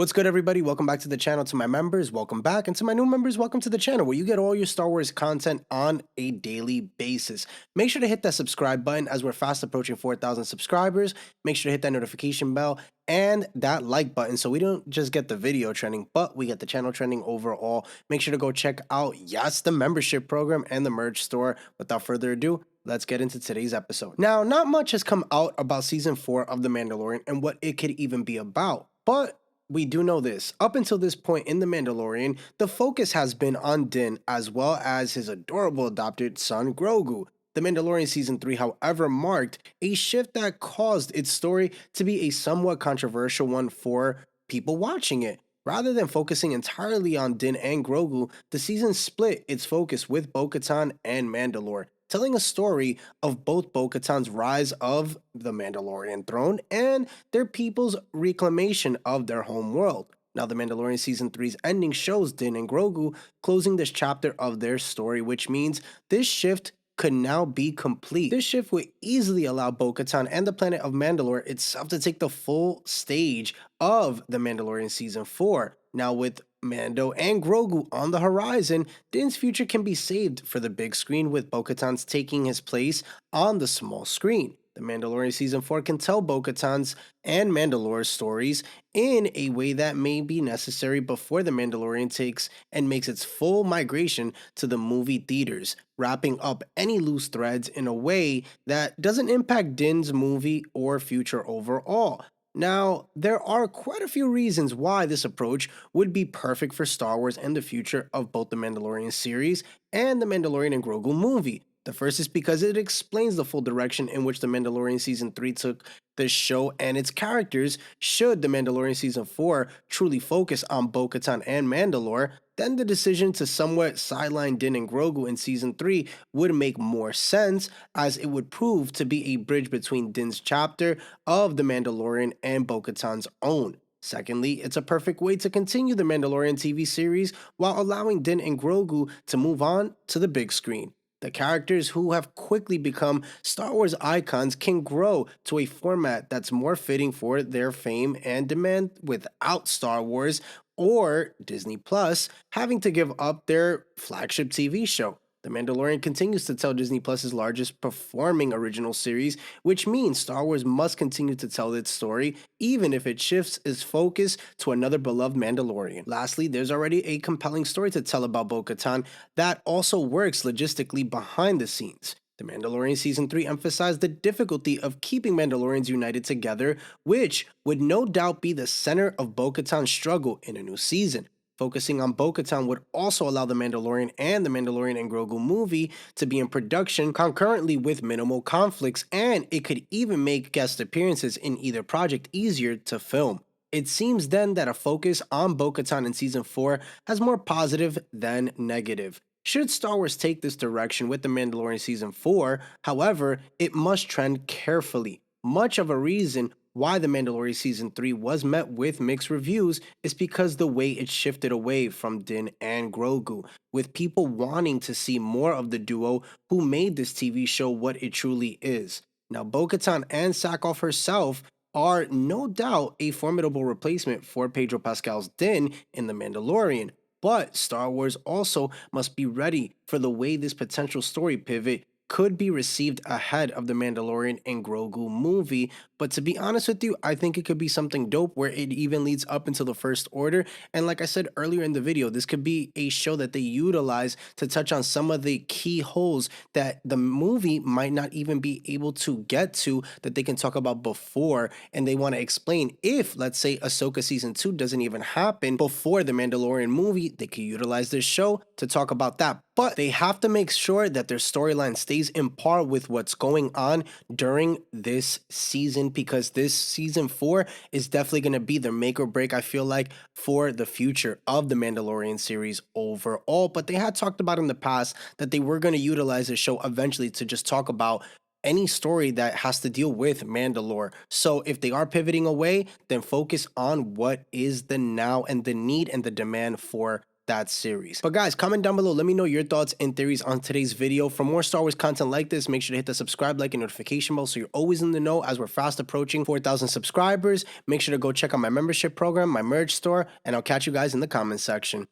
What's good, everybody? Welcome back to the channel. To my members, welcome back. And to my new members, welcome to the channel where you get all your Star Wars content on a daily basis. Make sure to hit that subscribe button as we're fast approaching 4,000 subscribers. Make sure to hit that notification bell and that like button so we don't just get the video trending, but we get the channel trending overall. Make sure to go check out, yes, the membership program and the merch store. Without further ado, let's get into today's episode. Now, not much has come out about season 4 of The Mandalorian and what it could even be about, but we do know this. Up until this point in The Mandalorian, the focus has been on Din as well as his adorable adopted son Grogu. The Mandalorian Season 3, however, marked a shift that caused its story to be a somewhat controversial one for people watching it. Rather than focusing entirely on Din and Grogu, the season split its focus with Bo-Katan and Mandalore, telling a story of both Bo-Katan's rise of the Mandalorian throne and their people's reclamation of their home world. Now, The Mandalorian Season 3's ending shows Din and Grogu closing this chapter of their story, which means this shift could now be complete. This shift would easily allow Bo-Katan and the planet of Mandalore itself to take the full stage of The Mandalorian Season 4. Now, with Mando and Grogu on the horizon, Din's future can be saved for the big screen, with Bo-Katan's taking his place on the small screen. The Mandalorian Season 4 can tell Bo-Katan's and Mandalore's stories in a way that may be necessary before The Mandalorian takes and makes its full migration to the movie theaters, wrapping up any loose threads in a way that doesn't impact Din's movie or future overall. Now, there are quite a few reasons why this approach would be perfect for Star Wars and the future of both the Mandalorian series and the Mandalorian and Grogu movie. The first is because it explains the full direction in which The Mandalorian Season 3 took the show and its characters. Should The Mandalorian Season 4 truly focus on Bo-Katan and Mandalore, then the decision to somewhat sideline Din and Grogu in Season 3 would make more sense, as it would prove to be a bridge between Din's chapter of The Mandalorian and Bo-Katan's own. Secondly, it's a perfect way to continue the Mandalorian TV series while allowing Din and Grogu to move on to the big screen. The characters who have quickly become Star Wars icons can grow to a format that's more fitting for their fame and demand without Star Wars or Disney Plus having to give up their flagship TV show. The Mandalorian continues to tell Disney Plus's largest performing original series, which means Star Wars must continue to tell its story, even if it shifts its focus to another beloved Mandalorian. Lastly, there's already a compelling story to tell about Bo-Katan that also works logistically behind the scenes. The Mandalorian Season 3 emphasized the difficulty of keeping Mandalorians united together, which would no doubt be the center of Bo-Katan's struggle in a new season. Focusing on Bo-Katan would also allow The Mandalorian and The Mandalorian and Grogu movie to be in production concurrently with minimal conflicts, and it could even make guest appearances in either project easier to film. It seems then that a focus on Bo-Katan in Season 4 has more positive than negative. Should Star Wars take this direction with The Mandalorian Season 4, however, it must trend carefully. Much of a reason why The Mandalorian Season 3 was met with mixed reviews is because the way it shifted away from Din and Grogu, with people wanting to see more of the duo who made this TV show what it truly is. Now, Bo-Katan and Sackhoff herself are no doubt a formidable replacement for Pedro Pascal's Din in The Mandalorian, but Star Wars also must be ready for the way this potential story pivot could be received ahead of the Mandalorian and Grogu movie. But to be honest with you, I think it could be something dope where it even leads up into the First Order. And like I said earlier in the video, this could be a show that they utilize to touch on some of the key holes that the movie might not even be able to get to, that they can talk about before, and they want to explain. If, let's say, Ahsoka Season 2 doesn't even happen before the Mandalorian movie, they could utilize this show to talk about that. But they have to make sure that their storyline stays in par with what's going on during this season, because this Season 4 is definitely going to be the make or break, I feel like, for the future of the Mandalorian series overall. But they had talked about in the past that they were going to utilize the show eventually to just talk about any story that has to deal with Mandalore. So if they are pivoting away, then focus on what is the now and the need and the demand for that series. But guys, comment down below, let me know your thoughts and theories on today's video. For more Star Wars content like this, make sure to hit the subscribe, like, and notification bell so you're always in the know as we're fast approaching 4,000 subscribers. Make sure to go check out my membership program, my merch store, and I'll catch you guys in the comment section.